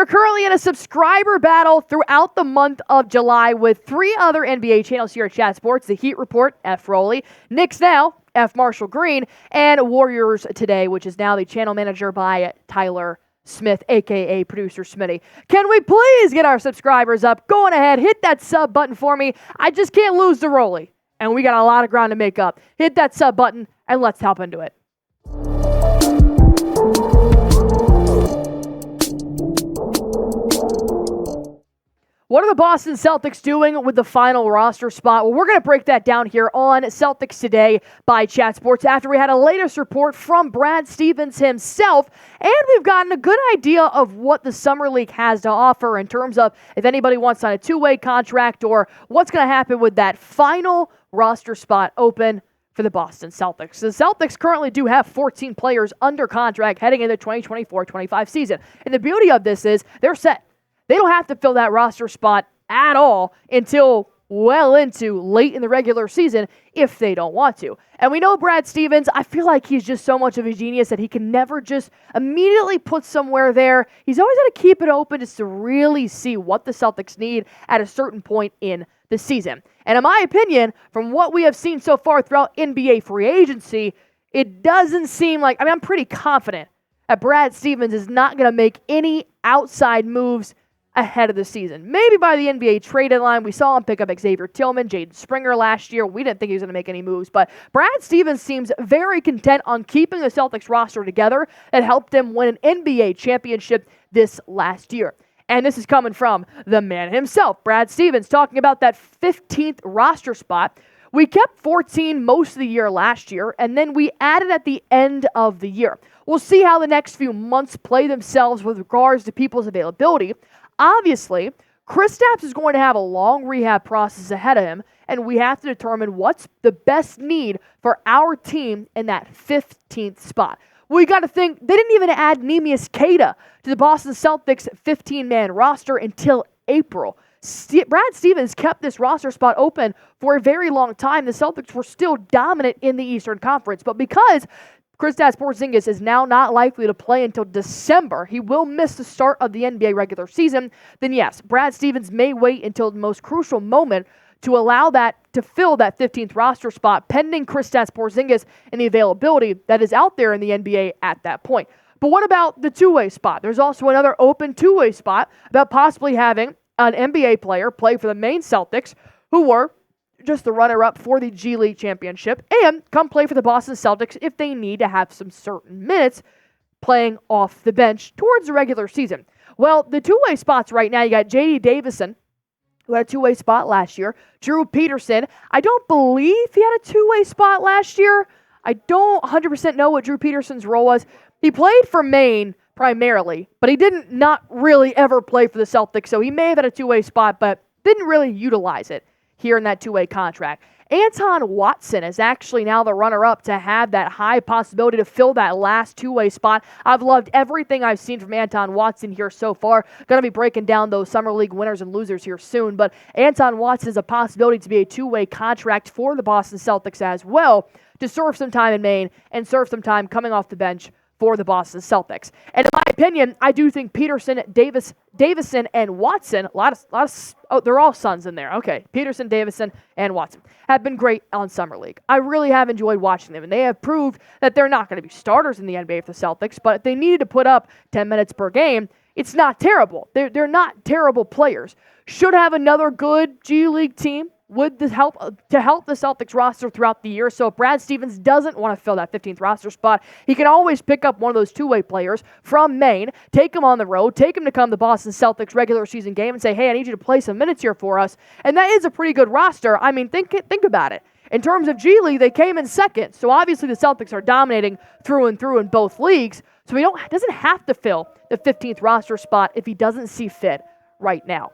are currently in a subscriber battle throughout the month of July with 3 other NBA channels here at Chat Sports: The Heat Report, F. Rowley; Knicks Now, F. Marshall Green; and Warriors Today, which is now the channel manager by Tyler Smith, a.k.a. Producer Smitty. Can we please get our subscribers up? Go on ahead, hit that sub button for me. I just can't lose to Rowley, and we got a lot of ground to make up. Hit that sub button, and let's hop into it. What are the Boston Celtics doing with the final roster spot? Well, we're going to break that down here on Celtics Today by Chat Sports after we had a latest report from Brad Stevens himself, and we've gotten a good idea of what the Summer League has to offer in terms of if anybody wants on a two-way contract or what's going to happen with that final roster spot open for the Boston Celtics. The Celtics currently do have 14 players under contract heading into the 2024-25 season, and the beauty of this is they're set. They don't have to fill that roster spot at all until well into late in the regular season if they don't want to. And we know Brad Stevens, I feel like he's just so much of a genius that he can never just immediately put somewhere there. He's always got to keep it open just to really see what the Celtics need at a certain point in the season. And in my opinion, from what we have seen so far throughout NBA free agency, it doesn't seem like, I'm pretty confident that Brad Stevens is not going to make any outside moves ahead of the season. Maybe by the NBA trade deadline, we saw him pick up Xavier Tillman, Jaden Springer last year. We didn't think he was going to make any moves, but Brad Stevens seems very content on keeping the Celtics roster together that helped him win an NBA championship this last year. And this is coming from the man himself, Brad Stevens, talking about that 15th roster spot. We kept 14 most of the year last year, and then we added at the end of the year. We'll see how the next few months play themselves with regards to people's availability. Obviously, Kristaps is going to have a long rehab process ahead of him, and we have to determine what's the best need for our team in that 15th spot. We got to think, they didn't even add Neemias Queta to the Boston Celtics 15-man roster until April. Brad Stevens kept this roster spot open for a very long time. The Celtics were still dominant in the Eastern Conference, but because Kristaps Porzingis is now not likely to play until December, he will miss the start of the NBA regular season, then yes, Brad Stevens may wait until the most crucial moment to allow that to fill that 15th roster spot, pending Kristaps Porzingis and the availability that is out there in the NBA at that point. But what about the two-way spot? There's also another open two-way spot about possibly having an NBA player play for the main Celtics, who were just the runner-up for the G League championship, and come play for the Boston Celtics if they need to have some certain minutes playing off the bench towards the regular season. Well, the two-way spots right now, you got Davison, who had a two-way spot last year. Drew Peterson, I don't believe he had a two-way spot last year. I don't 100% know what Drew Peterson's role was. He played for Maine primarily, but he didn't not really ever play for the Celtics, so he may have had a two-way spot, but didn't really utilize it here in that two-way contract. Anton Watson is actually now the runner-up to have that high possibility to fill that last two-way spot. I've loved everything I've seen from Anton Watson here so far. Going to be breaking down those Summer League winners and losers here soon, but Anton Watson is a possibility to be a two-way contract for the Boston Celtics as well, to serve some time in Maine and serve some time coming off the bench for the Boston Celtics. And in my opinion, I do think Peterson, Davison, and Watson, they're all sons in there. Okay, Peterson, Davison, and Watson have been great on Summer League. I really have enjoyed watching them, and they have proved that they're not going to be starters in the NBA for the Celtics, but if they needed to put up 10 minutes per game, it's not terrible. They're not terrible players. Should have another good G League team with the help the Celtics roster throughout the year. So if Brad Stevens doesn't want to fill that 15th roster spot, he can always pick up one of those two-way players from Maine, take him on the road, take him to come to Boston Celtics regular season game and say, hey, I need you to play some minutes here for us. And that is a pretty good roster. I mean, think about it. In terms of G League, they came in second. So obviously the Celtics are dominating through and through in both leagues. So he doesn't have to fill the 15th roster spot if he doesn't see fit right now.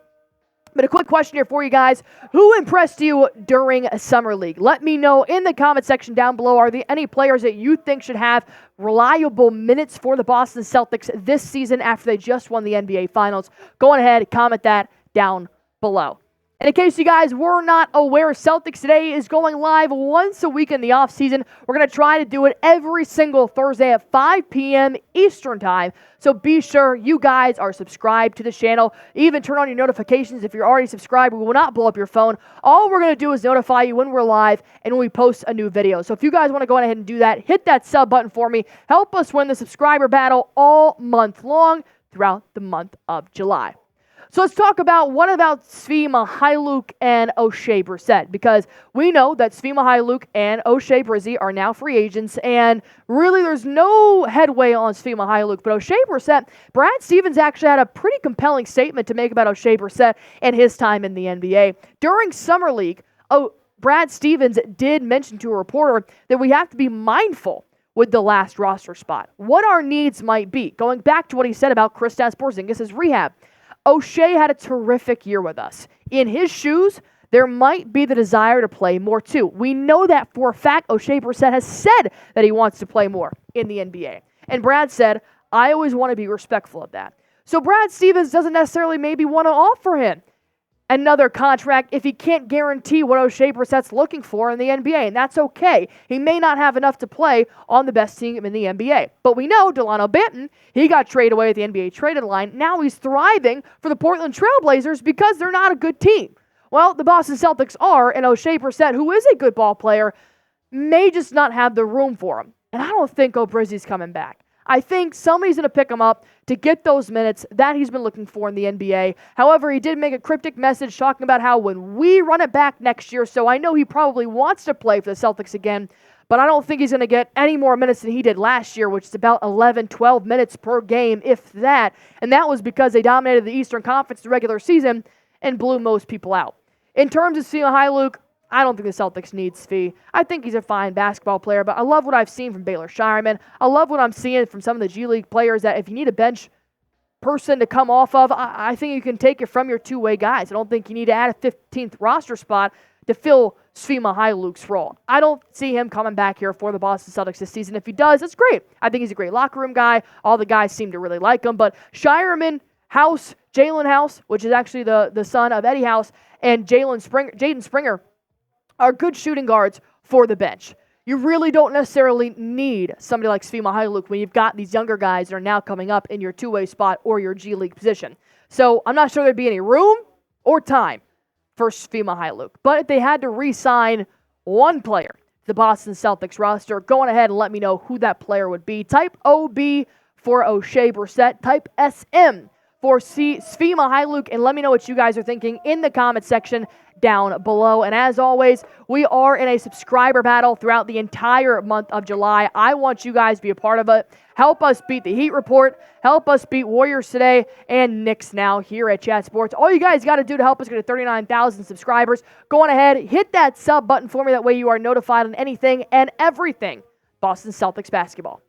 But a quick question here for you guys. Who impressed you during a Summer League? Let me know in the comment section down below. Are there any players that you think should have reliable minutes for the Boston Celtics this season after they just won the NBA Finals? Go on ahead, comment that down below. And in case you guys were not aware, Celtics Today is going live once a week in the offseason. We're going to try to do it every single Thursday at 5 p.m. Eastern Time. So be sure you guys are subscribed to the channel. Even turn on your notifications if you're already subscribed. We will not blow up your phone. All we're going to do is notify you when we're live and when we post a new video. So if you guys want to go ahead and do that, hit that sub button for me. Help us win the subscriber battle all month long throughout the month of July. So let's talk about what about Svi Mykhailiuk and Oshae Brissett, because we know that Svi Mykhailiuk and Oshae Brissett are now free agents, and really there's no headway on Svi Mykhailiuk. But Oshae Brissett, Brad Stevens actually had a pretty compelling statement to make about Oshae Brissett and his time in the NBA. During Summer League, Brad Stevens did mention to a reporter that we have to be mindful with the last roster spot, what our needs might be. Going back to what he said about Kristaps Porzingis' rehab, Oshae had a terrific year with us. In his shoes, there might be the desire to play more too. We know that for a fact. Oshae Brissett has said that he wants to play more in the NBA. And Brad said, I always want to be respectful of that. So Brad Stevens doesn't necessarily maybe want to offer him another contract if he can't guarantee what Oshae Brissett's looking for in the NBA, and that's okay. He may not have enough to play on the best team in the NBA. But we know Delano Banton, he got traded away at the NBA trade deadline. Now he's thriving for the Portland Trail Blazers because they're not a good team. Well, the Boston Celtics are, and Oshae Brissett, who is a good ball player, may just not have the room for him. And I don't think Brizzy's coming back. I think somebody's going to pick him up to get those minutes that he's been looking for in the NBA. However, he did make a cryptic message talking about how when we run it back next year, so I know he probably wants to play for the Celtics again, but I don't think he's going to get any more minutes than he did last year, which is about 11, 12 minutes per game, if that. And that was because they dominated the Eastern Conference the regular season and blew most people out. In terms of Svi Mykhailiuk, I don't think the Celtics need Svi. I think he's a fine basketball player, but I love what I've seen from Baylor Shireman. I love what I'm seeing from some of the G League players that if you need a bench person to come off of, I think you can take it from your two-way guys. I don't think you need to add a 15th roster spot to fill Svi Mykhailiuk's role. I don't see him coming back here for the Boston Celtics this season. If he does, that's great. I think he's a great locker room guy. All the guys seem to really like him, but Shireman, House, Jalen House, which is actually the son of Eddie House, and Jaden Springer, are good shooting guards for the bench. You really don't necessarily need somebody like Svi Mykhailiuk when you've got these younger guys that are now coming up in your two-way spot or your G League position. So I'm not sure there'd be any room or time for Svi Mykhailiuk. But if they had to re-sign one player to the Boston Celtics roster, go on ahead and let me know who that player would be. Type OB for Oshae Brissett. Type SM for Svi Mykhailiuk, and let me know what you guys are thinking in the comment section down below. And as always, we are in a subscriber battle throughout the entire month of July. I want you guys to be a part of it. Help us beat the Heat Report. Help us beat Warriors Today and Knicks Now here at Chat Sports. All you guys got to do to help us get to 39,000 subscribers, go on ahead, hit that sub button for me. That way you are notified on anything and everything Boston Celtics basketball.